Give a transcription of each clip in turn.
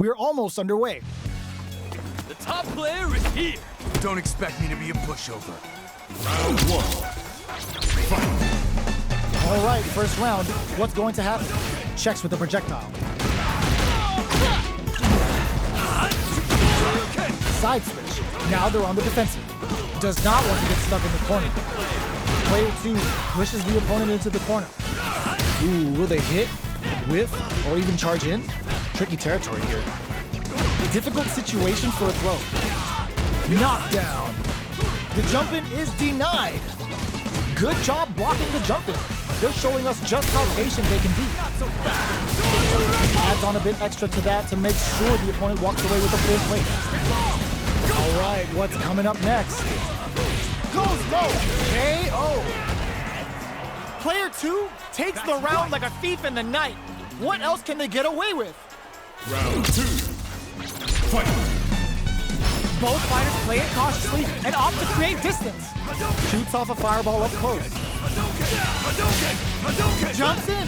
We're almost underway. The top player is here. Don't expect me to be a pushover. Round one. Fight. All right, first round. What's going to happen? Checks with the projectile. Side switch. Now they're on the defensive. Does not want to get stuck in the corner. Player 2 pushes the opponent into the corner. Ooh, will they hit, whiff, or even charge in? Tricky territory here. Difficult situation for a throw. Knockdown. The jump in is denied. Good job blocking the jump in. They're showing us just how patient they can be. Adds on a bit extra to that to make sure the opponent walks away with a full plate. All right, what's coming up next? Goes low. KO. Player 2 takes the round like a thief in the night. What else can they get away with? Round 2. Fight. Both fighters play it cautiously and opt to create distance. Shoots off a fireball up close. Jumps in.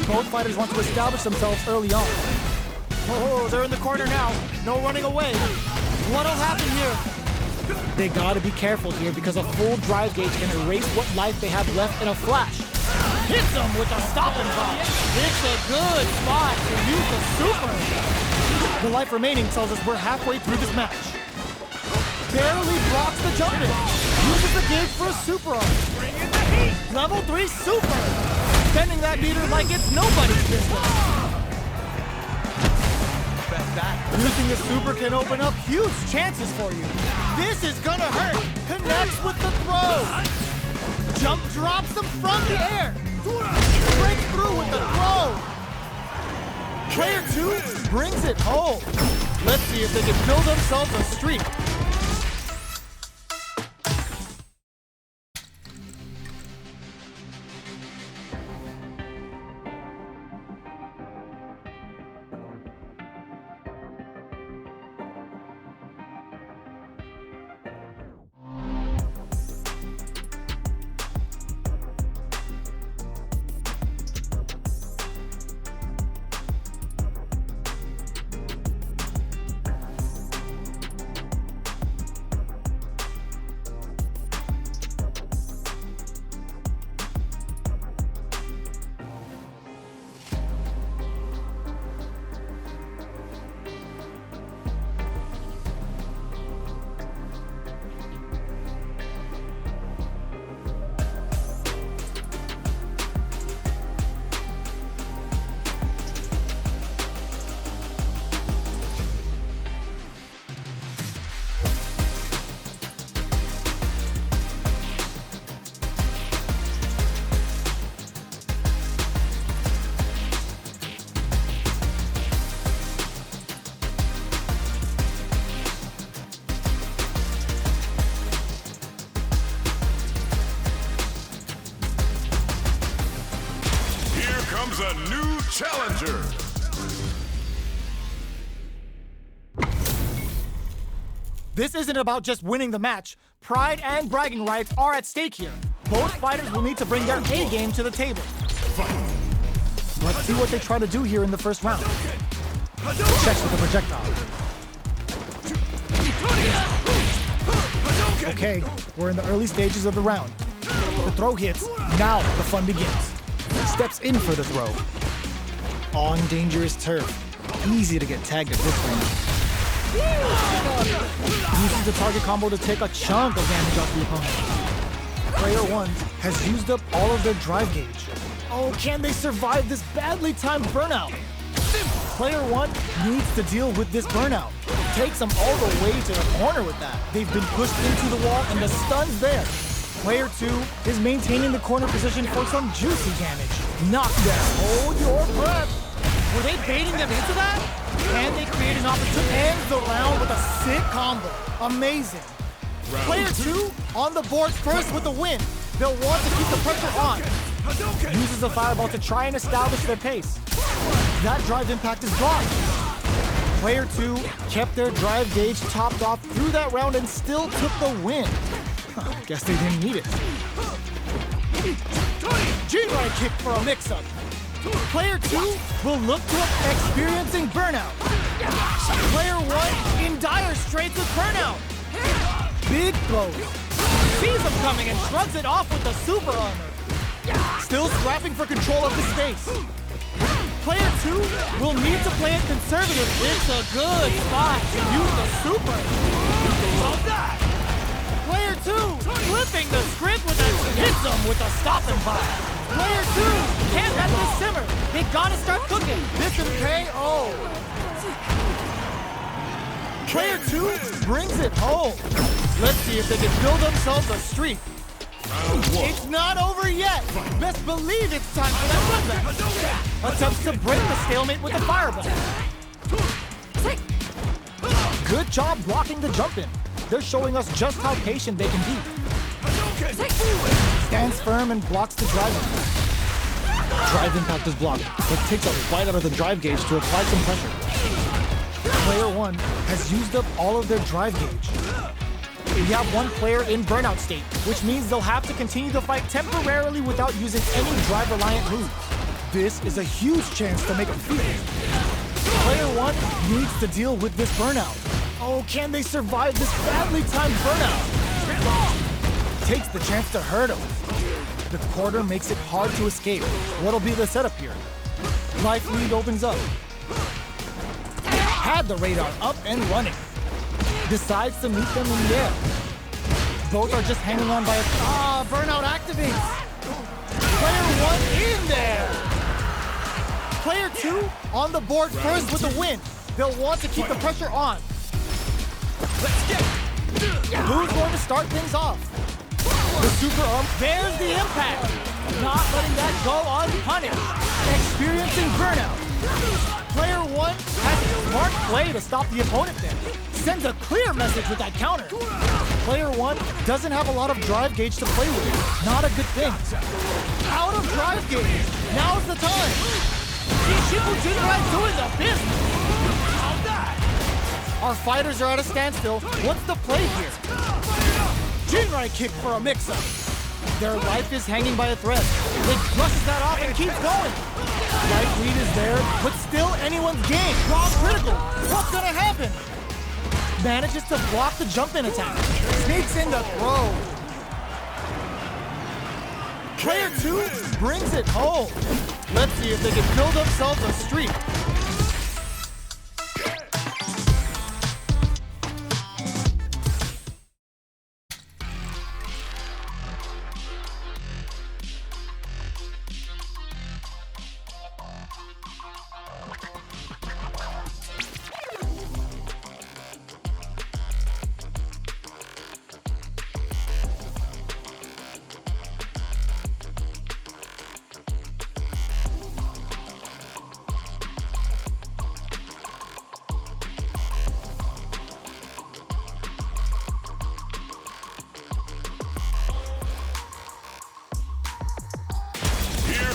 Both fighters want to establish themselves early on. Oh, they're in the corner now. No running away. What'll happen here? They gotta be careful here because a full drive gauge can erase what life they have left in a flash. Hits them with a stop and pop. It's a good spot to use the super. The life remaining tells us we're halfway through this match. Barely blocks the jump in. Uses the gauge for a super arm. Level 3 super. Bending that meter like it's nobody's business. Using the super can open up huge chances for you. This is gonna hurt. Connects with the throw. Jump drops them from the air. Breaks through with the throw. Player 2 brings it home. Let's see if they can build themselves a streak. Comes a new challenger. This isn't about just winning the match. Pride and bragging rights are at stake here. Both fighters will need to bring their A game to the table. Let's see what they try to do here in the first round. Checks with the projectile. Okay, we're in the early stages of the round. The throw hits, now the fun begins. Steps in for the throw. On dangerous turf. Easy to get tagged at this range. Uses the target combo to take a chunk of damage off the opponent. Player 1 has used up all of their drive gauge. Oh, can they survive this badly timed burnout? Player 1 needs to deal with this burnout. Takes them all the way to the corner with that. They've been pushed into the wall and the stun's there. Player 2 is maintaining the corner position for some juicy damage. Knockdown. Hold your breath. Were they baiting them into that? Can they create an opportunity? Ends the round with a sick combo. Amazing. Player 2 on the board first with the win. They'll want to keep the pressure on. Uses the fireball to try and establish their pace. That drive impact is gone. Player 2 kept their drive gauge topped off through that round and still took the win. Guess they didn't need it. G-right kick for a mix-up. Player 2 will look to experiencing burnout. Player 1 in dire straits with burnout. Big blows. Sees him coming and shrugs it off with the super armor. Still scrapping for control of the space. Player 2 will need to play it conservative. It's a good spot to use the super. Player 2 flipping the script with a hits him with a stopping vibe. Player 2 can't let this simmer. They gotta start cooking. This is KO. Player 2 brings it home. Let's see if they can build themselves a streak. It's not over yet. Best believe it's time for that comeback. Attempts to break the stalemate with the fireball. Good job blocking the jump in. They're showing us just how patient they can be. Stands firm and blocks the drive impact. Drive impact is blocked, but takes a bite out of the drive gauge to apply some pressure. Player 1 has used up all of their drive gauge. We have one player in burnout state, which means they'll have to continue the fight temporarily without using any drive-reliant moves. This is a huge chance to make a feat. Player 1 needs to deal with this burnout. Oh, can they survive this badly timed burnout? Takes the chance to hurt him. The quarter makes it hard to escape. What'll be the setup here? Life lead opens up. Had the radar up and running. Decides to meet them in the air. Both are just hanging on by a... burnout activates. Player 1 in there. Player 2 on the board first with the win. They'll want to keep the pressure on. Who's going to start things off? The super arm. There's the impact. Not letting that go unpunished. Experiencing burnout. Player 1 has a smart play to stop the opponent there. Sends a clear message with that counter. Player 1 doesn't have a lot of drive gauge to play with. Not a good thing. Out of drive gauge. Now's the time. Kishibu Jinrai doing the business. Our fighters are at a standstill. What's the play here? Jinrai kick for a mix-up. Their life is hanging by a thread. They brushes that off and keeps going. Life lead is there, but still anyone's game. Draw critical. What's gonna happen? Manages to block the jump-in attack. Sneaks in the throw. Player 2 brings it home. Let's see if they can build themselves a streak.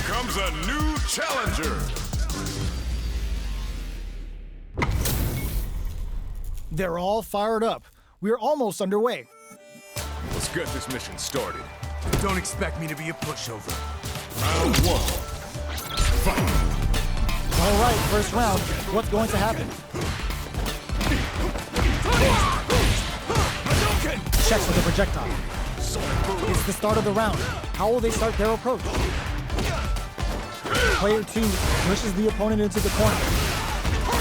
Comes a new challenger. They're all fired up. We're almost underway. Let's get this mission started. Don't expect me to be a pushover. Round 1. Fight. All right, first round. What's going to happen? Checks with the projectile. It's the start of the round. How will they start their approach? Player 2 pushes the opponent into the corner.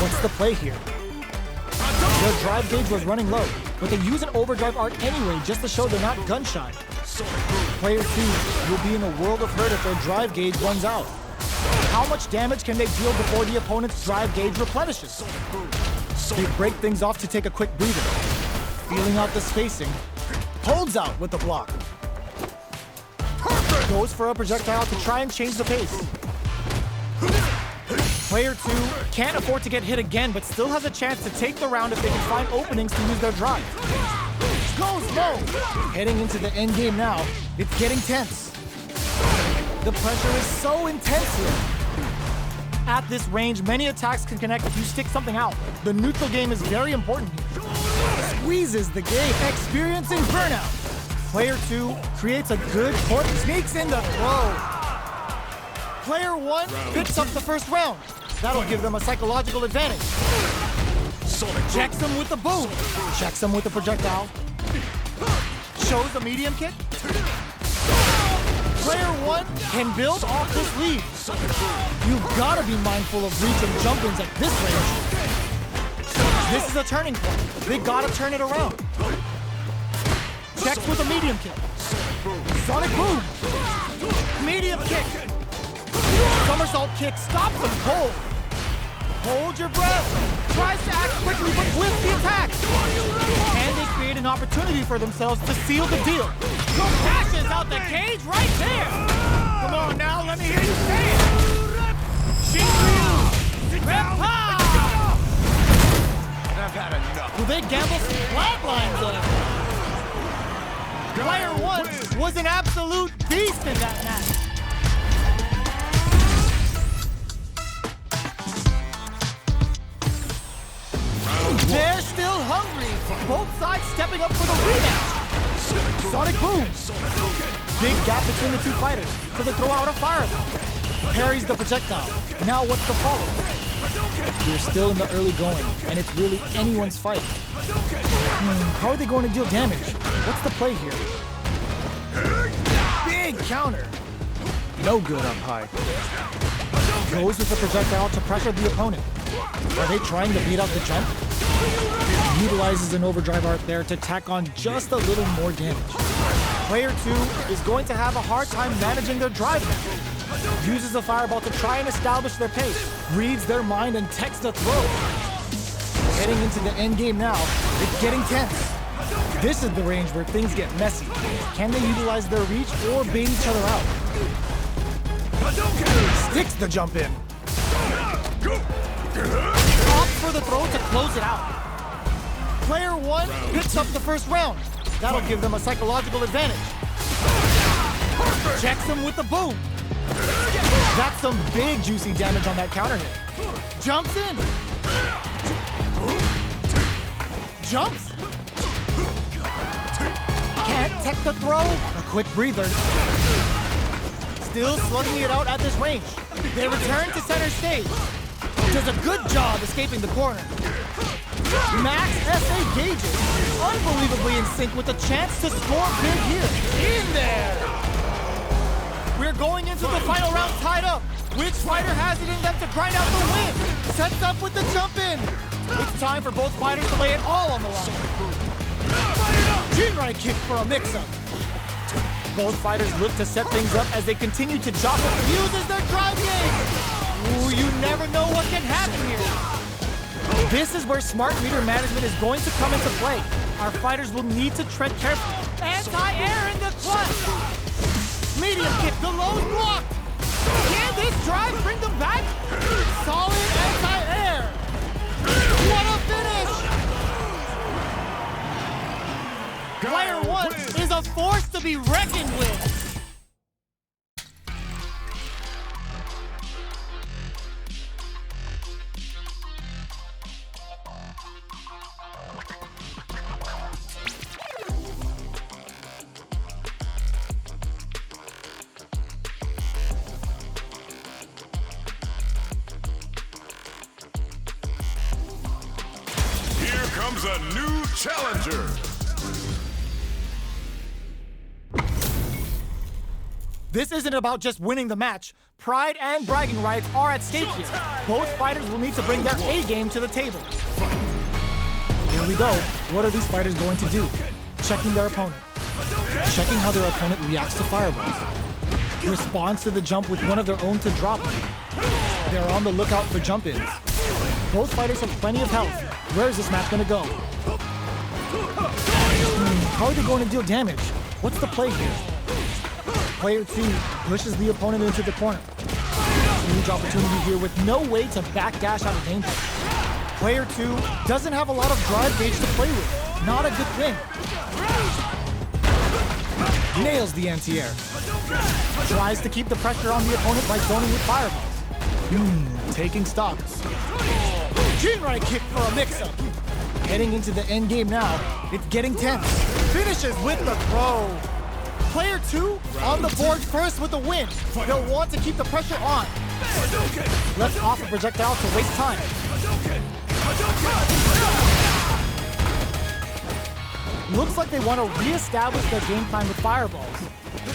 What's the play here? Their drive gauge was running low, but they use an overdrive art anyway just to show they're not gun shy. Player 2 will be in a world of hurt if their drive gauge runs out. How much damage can they deal before the opponent's drive gauge replenishes? They break things off to take a quick breather. Feeling out the spacing. Holds out with the block. Goes for a projectile to try and change the pace. Player 2 can't afford to get hit again, but still has a chance to take the round if they can find openings to use their drive. Goes low. Heading into the end game now. It's getting tense. The pressure is so intense here. At this range, many attacks can connect if you stick something out. The neutral game is very important here. Squeezes the game, experiencing burnout. Player 2 creates a good court, sneaks in the throw. Player 1 picks up the first round. That'll give them a psychological advantage. Sonic Checks him with the boom. Checks him with the projectile. Shows a medium kick. Player 1 can build off this lead. You've got to be mindful of reach and jump-ins at this range. This is a turning point. They got to turn it around. Checks with a medium kick. Sonic boom. Medium kick. Somersault kick stops them cold. Hold your breath. Tries to act quickly, but with the attack. And they create an opportunity for themselves to seal the deal. Passes out the cage right there. Come on now, let me hear you say it. Shinryu. Renpa. I've had enough. Do they gamble some flatlines up? Player 1 was an absolute beast in that match. They're still hungry. Both sides stepping up for the rematch. Sonic boom. Big gap between the two fighters. So they throw out a fireball. Parries the projectile. Now what's the follow? We're still in the early going, and it's really anyone's fight. How are they going to deal damage? What's the play here? Big counter. No good up high. Goes with the projectile to pressure the opponent. Are they trying to beat out the jump? Utilizes an overdrive art there to tack on just a little more damage. Player 2 is going to have a hard time managing their drive now. Uses a fireball to try and establish their pace. Reads their mind and techs the throw. Heading into the end game now, it's getting tense. This is the range where things get messy. Can they utilize their reach or bait each other out? Sticks the jump in. Opts for the throw to close it out. Player 1 picks up the first round. That'll give them a psychological advantage. Checks him with the boom. That's some big juicy damage on that counter hit. Jumps in. Jumps. Can't tech the throw. A quick breather. Still slugging it out at this range. They return to center stage. Does a good job escaping the corner. Max SA gauges, unbelievably in sync with a chance to score big here. In there! We're going into the final round tied up. Which fighter has it in them to grind out the win? Sets up with the jump in. It's time for both fighters to lay it all on the line. Jinrai kick for a mix-up. Both fighters look to set things up as they continue to jostle. Uses their drive game. Ooh, you never know what can happen here. This is where smart meter management is going to come into play. Our fighters will need to tread carefully. Anti-air in the clutch. Medium kick, the low's blocked. Can this drive bring them back? Solid anti-air. What a finish! Player 1 is a force to be reckoned with. Here comes a new challenger. This isn't about just winning the match. Pride and bragging rights are at stake here. Both fighters will need to bring their A game to the table. Here we go. What are these fighters going to do? Checking their opponent. Checking how their opponent reacts to fireballs. Responds to the jump with one of their own to drop it. They're on the lookout for jump-ins. Both fighters have plenty of health. Where is this match going to go? How are they going to deal damage? What's the play here? Player 2 pushes the opponent into the corner. Huge opportunity here with no way to backdash out of danger. Player 2 doesn't have a lot of drive gauge to play with. Not a good thing. Nails the anti-air. Tries to keep the pressure on the opponent by zoning with fireballs. Taking stock. Jinrai kick for a mix-up. Heading into the end game now. It's getting tense. Finishes with the throw. Player 2 on the board first with the win. They'll want to keep the pressure on. Let's off a projectile to waste time. Looks like they want to re-establish their game plan with fireballs.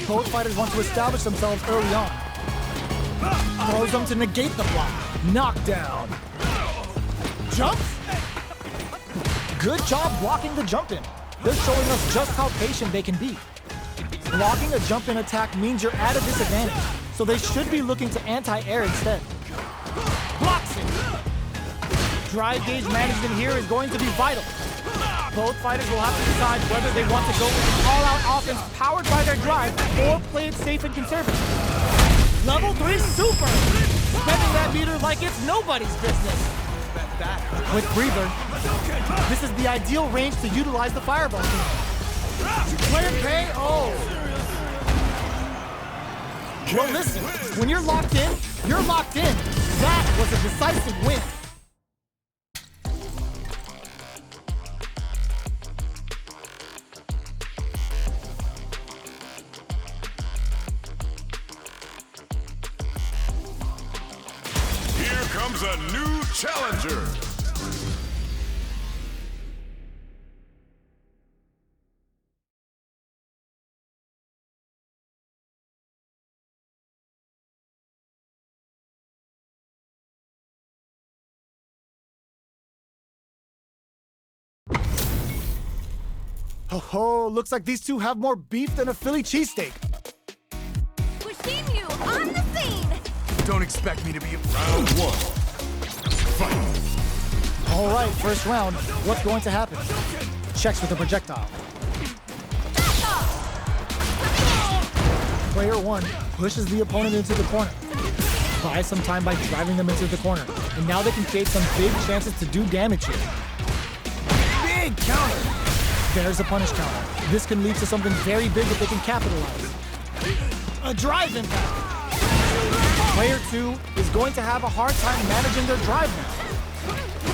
Both fighters want to establish themselves early on. Throws them to negate the block. Knockdown. Jump. Good job blocking the jump in. They're showing us just how patient they can be. Blocking a jump in attack means you're at a disadvantage, so they should be looking to anti-air instead. Blocks it. Drive gauge management here is going to be vital. Both fighters will have to decide whether they want to go with an all-out offense powered by their drive or play it safe and conservative. Level 3 super! Spending that meter like it's nobody's business. Quick breather. This is the ideal range to utilize the fireball team. Player KO! Well, listen, when you're locked in, you're locked in. That was a decisive win. Here comes a new challenger. Oh, looks like these two have more beef than a Philly cheesesteak. We've seen you on the scene! Don't expect me to be a Round one. Fight. All right, first round. What's going to happen? Checks with the projectile. Player 1 pushes the opponent into the corner. Buys some time by driving them into the corner. And now they can create some big chances to do damage here. Big counter! There's a punish counter. This can lead to something very big if they can capitalize. A drive impact. Player 2 is going to have a hard time managing their drive now.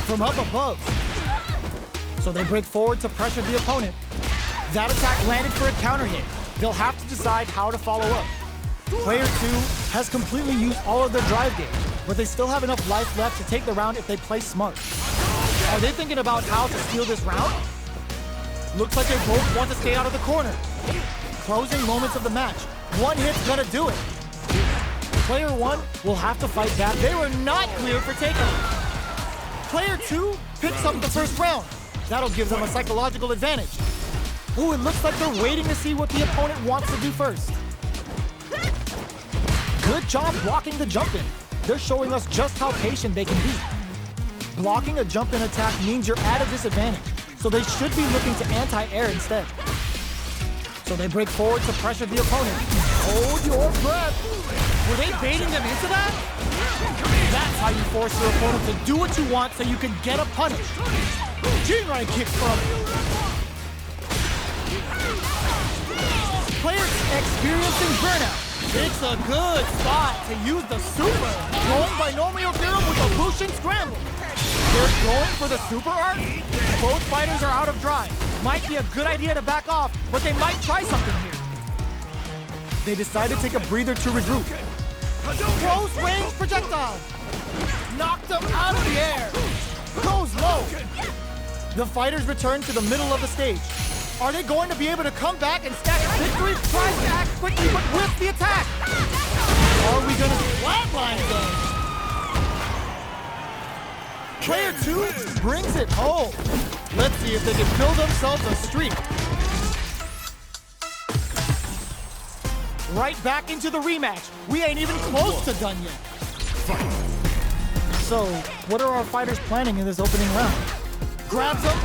From up above. So they break forward to pressure the opponent. That attack landed for a counter hit. They'll have to decide how to follow up. Player 2 has completely used all of their drive gauge, but they still have enough life left to take the round if they play smart. Are they thinking about how to steal this round? Looks like they both want to stay out of the corner. Closing moments of the match. One hit's gonna do it. Player 1 will have to fight back. They were not cleared for takeout. Player 2 picks up the first round. That'll give them a psychological advantage. Ooh, it looks like they're waiting to see what the opponent wants to do first. Good job blocking the jump in. They're showing us just how patient they can be. Blocking a jump in attack means you're at a disadvantage, so they should be looking to anti-air instead. So they break forward to pressure the opponent. Hold your breath. Were they baiting them into that? That's how you force your opponent to do what you want so you can get a punish. Jinrai kick from players experiencing burnout. It's a good spot to use the super. Going binomial theorem with a Bushin scramble. They're going for the super art. Both fighters are out of drive. Might be a good idea to back off, but they might try something here. They decide to take a breather to regroup. Close range projectile. Knocked them out of the air. Goes low. The fighters return to the middle of the stage. Are they going to be able to come back and stack a victory? Tries to act quickly, but with the attack. Are we going to flatline them? Player 2 brings it home. Let's see if they can build themselves a streak. Right back into the rematch. We ain't even close to done yet. So, what are our fighters planning in this opening round? Grabs him.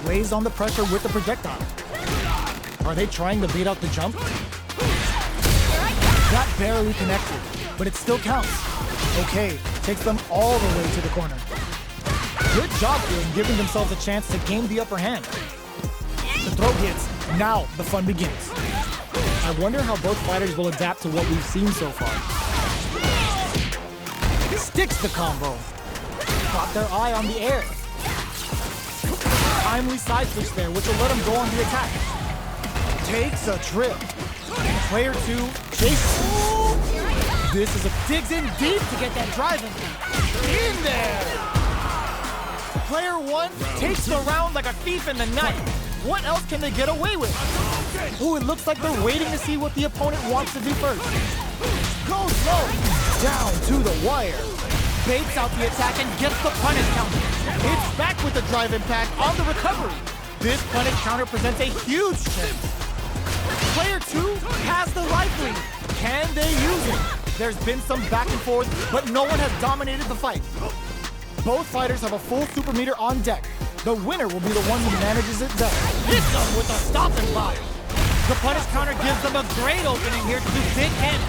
Lays on the pressure with the projectile. Are they trying to bait out the jump? That barely connected, but it still counts. Okay, takes them all the way to the corner. Good job here in giving themselves a chance to gain the upper hand. The throw hits. Now the fun begins. I wonder how both fighters will adapt to what we've seen so far. Sticks the combo. Caught their eye on the air. timely side switch there, which will let him go on the attack. Takes a trip. Player 2 chases. This is a digs in deep to get that drive in there. Player 1 takes the round like a thief in the night. What else can they get away with? Ooh, it looks like they're waiting to see what the opponent wants to do first. Goes low, down to the wire. Baits out the attack and gets the punish counter. It's back with the drive impact on the recovery. This punish counter presents a huge chance. Player 2 has the life lead. Can they use it? There's been some back and forth, but no one has dominated the fight. Both fighters have a full super meter on deck. The winner will be the one who manages it best. Hits them with a stopping block. The punish counter gives them a great opening here to do big damage.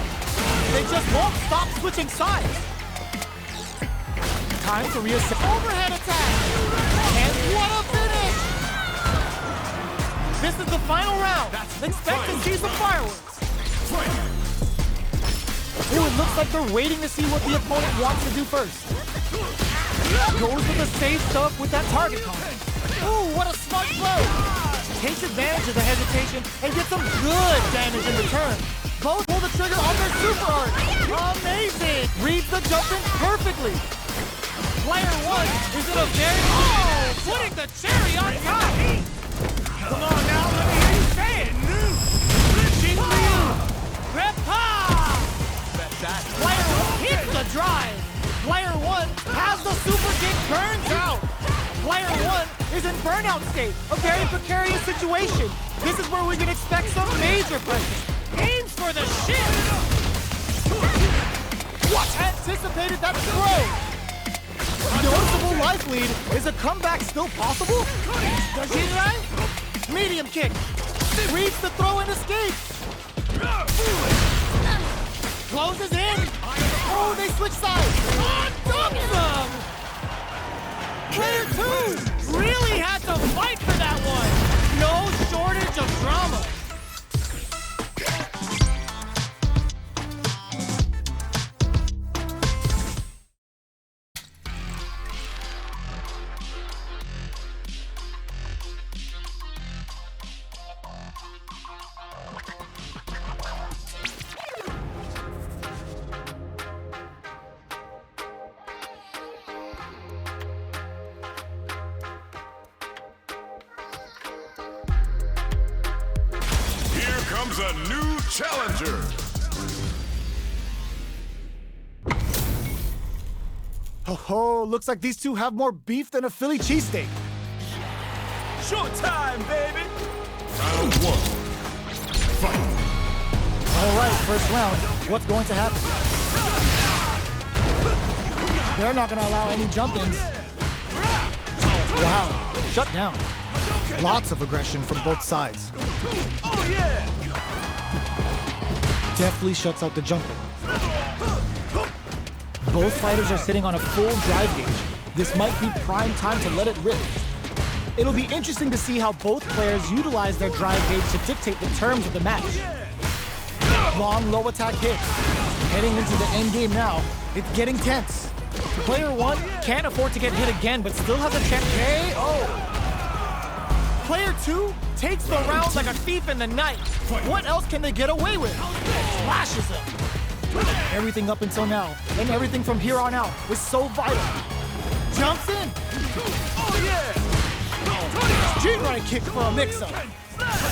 They just won't stop switching sides. Time to reassess. Overhead attack. And what a finish! This is the final round. Expect to see some fireworks. Ooh, it looks like they're waiting to see what the opponent wants to do first. Goes with the safe stuff with that target combo. Ooh, what a smart blow! Takes advantage of the hesitation and gets some good damage in return. Both pull the trigger on their super art. Amazing! Reads the jump in perfectly. Player 1 is in a very... Oh, putting the cherry on top! Come on now, let me hear you say it! Jing Liu! Repa! Player 1 hits the drive! Player 1 has the super kick, burns out! Player 1 is in burnout state, a very precarious situation. This is where we can expect some major pressure. Aims for the shin! What? Anticipated that throw! Noticeable life lead. Is a comeback still possible? Does he right? Medium kick. Reads the throw and escapes. Closes in. Oh, they switch sides. Dumps them. Player 2 really had to fight for that one. No shortage of drama. Comes a new challenger. Oh, looks like these two have more beef than a Philly cheesesteak. Showtime, baby! Round 1. Fight. All right, first round. What's going to happen? They're not going to allow any jump-ins. Wow, shut down. Lots of aggression from both sides. Oh, yeah! Definitely shuts out the jumping. Both fighters are sitting on a full drive gauge. This might be prime time to let it rip. It'll be interesting to see how both players utilize their drive gauge to dictate the terms of the match. Long, low attack hits. Heading into the end game now, it's getting tense. Player 1 can't afford to get hit again, but still has a chance. KO! Player 2 takes the round like a thief in the night. What else can they get away with? Slashes him. Everything up until now, and everything from here on out, was so vital. Jumps in. Oh, yeah! G-right kick for a mix-up.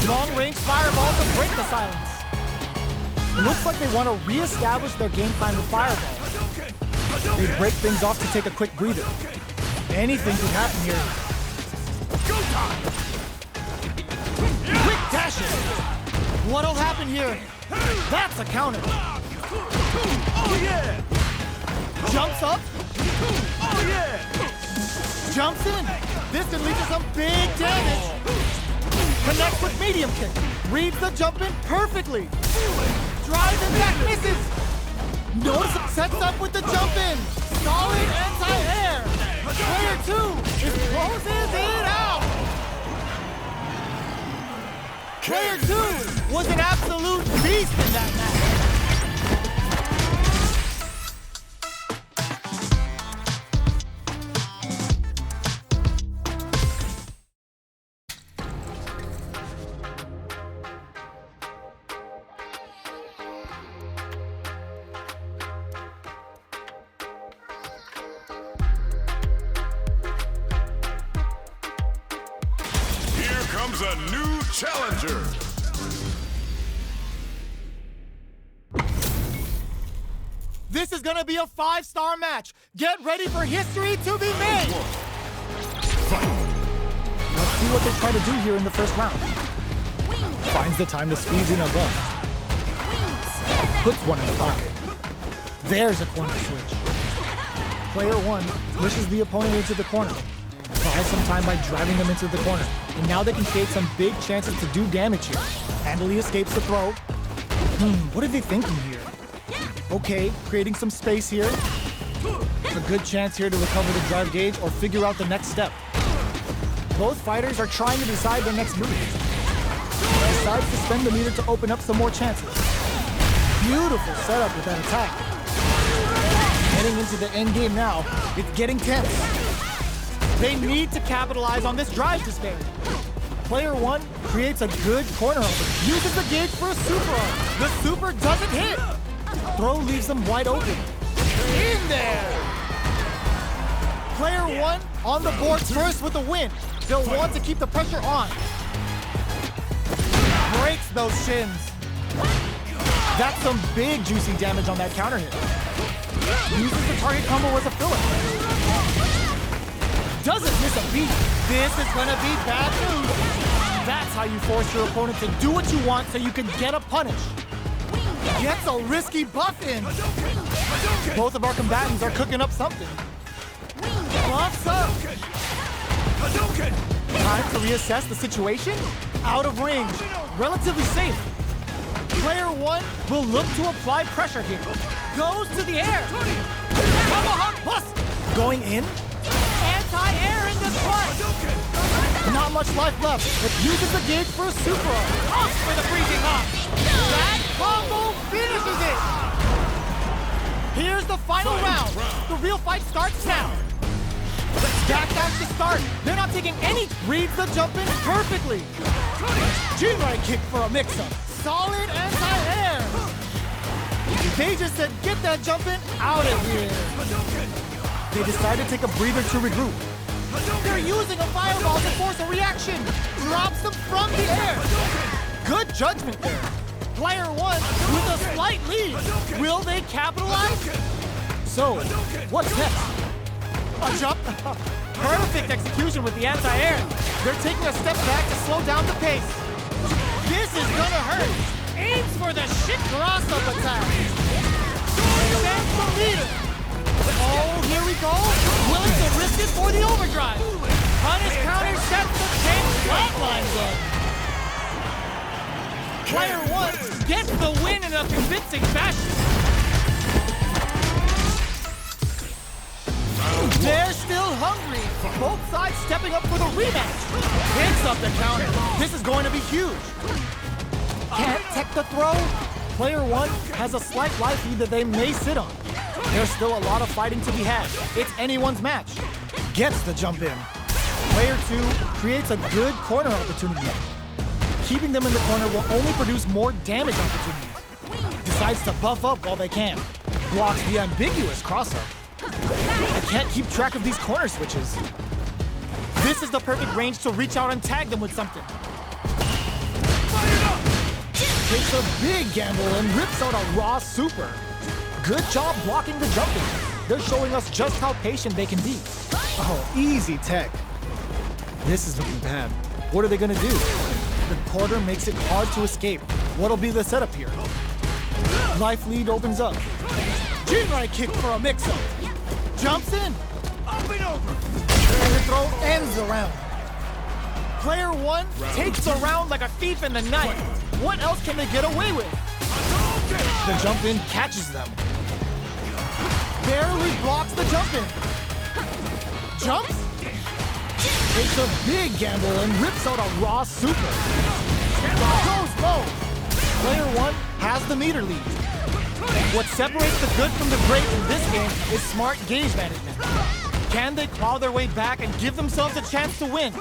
Long-range fireball to break the silence. Looks like they want to re-establish their game plan with fireball. They break things off to take a quick breather. Anything could happen here. Go time! Quick dashes! What'll happen here? That's a counter. Oh, yeah! Jumps up. Oh, yeah! Jumps in. This can lead to some big damage. Connects with medium kick. Reads the jump in perfectly. Drives and back misses. Notice it sets up with the jump in. Solid anti-air. Player 2 is closes it out. Player 2 was an absolute beast in that match. comes a new challenger. This is gonna be a 5-star match. Get ready for history to be made. Let's see what they try to do here in the first round. Finds the time to squeeze in a left. Puts one in the pocket. There's a corner switch. Player 1 pushes the opponent into the corner. Buys some time by driving them into the corner. And now they can create some big chances to do damage here. Handily escapes the throw. What are they thinking here? Okay, creating some space here. A good chance here to recover the drive gauge or figure out the next step. Both fighters are trying to decide their next move. They decide to spend the meter to open up some more chances. Beautiful setup with that attack. Heading into the end game now, it's getting tense. They need to capitalize on this drive disparity. Player 1 creates a good corner open, uses the gauge for a super arm. The super doesn't hit. Throw leaves them wide open. In there! Player 1 on the board first with a win. They'll want to keep the pressure on. Breaks those shins. That's some big juicy damage on that counter hit. Uses the target combo as a filler. Doesn't miss a beat. This is gonna be bad news. That's how you force your opponent to do what you want so you can get a punish. Gets a risky buff in. Both of our combatants are cooking up something. Buffs up. Time to reassess the situation. Out of range. Relatively safe. Player 1 will look to apply pressure here. Goes to the air. Tomahawk bust. Going in. Anti-air in this one. Not much life left. It uses the gauge for a super arm. Off for the freezing hop. That combo finishes it. Here's the final round. The real fight starts now. Backdash to start. They're not taking any. Reads the jump in perfectly. Jinrai kick for a mix-up. Solid anti-air. They just said, get that jump in out of here. They decide to take a breather to regroup. They're using a fireball to force a reaction. Drops them from the air. Good judgment there. Player 1 with a slight lead. Will they capitalize? So, what's next? A jump. Perfect execution with the anti-air. They're taking a step back to slow down the pace. This is gonna hurt. Aims for the shit cross-up attack. Sends the leader. Oh, here we go. Willing to risk it for the overdrive. Punish counter sets the chain flatlines up. Player 1 gets the win in a convincing fashion. They're still hungry. Both sides stepping up for the rematch. Picks up the counter. This is going to be huge. Can't tech the throw. Player 1 has a slight life lead that they may sit on. There's still a lot of fighting to be had. It's anyone's match. Gets the jump in. Player 2 creates a good corner opportunity. Keeping them in the corner will only produce more damage opportunities. Decides to buff up while they can. Blocks the ambiguous cross-up. I can't keep track of these corner switches. This is the perfect range to reach out and tag them with something. Takes a big gamble and rips out a raw super. Good job blocking the jumping. They're showing us just how patient they can be. Oh, easy tech. This is looking bad. What are they gonna do? The quarter makes it hard to escape. What'll be the setup here? Life lead opens up. Jinrai kick for a mix-up. Jumps in. Up and over. And the throw ends the round. Player 1 takes the round like a thief in the night. What else can they get away with? The jump in catches them. Barely blocks the jump in. Jumps? Takes a big gamble and rips out a raw super. Goes low. Player 1 has the meter lead. What separates the good from the great in this game is smart gauge management. Can they claw their way back and give themselves a chance to win?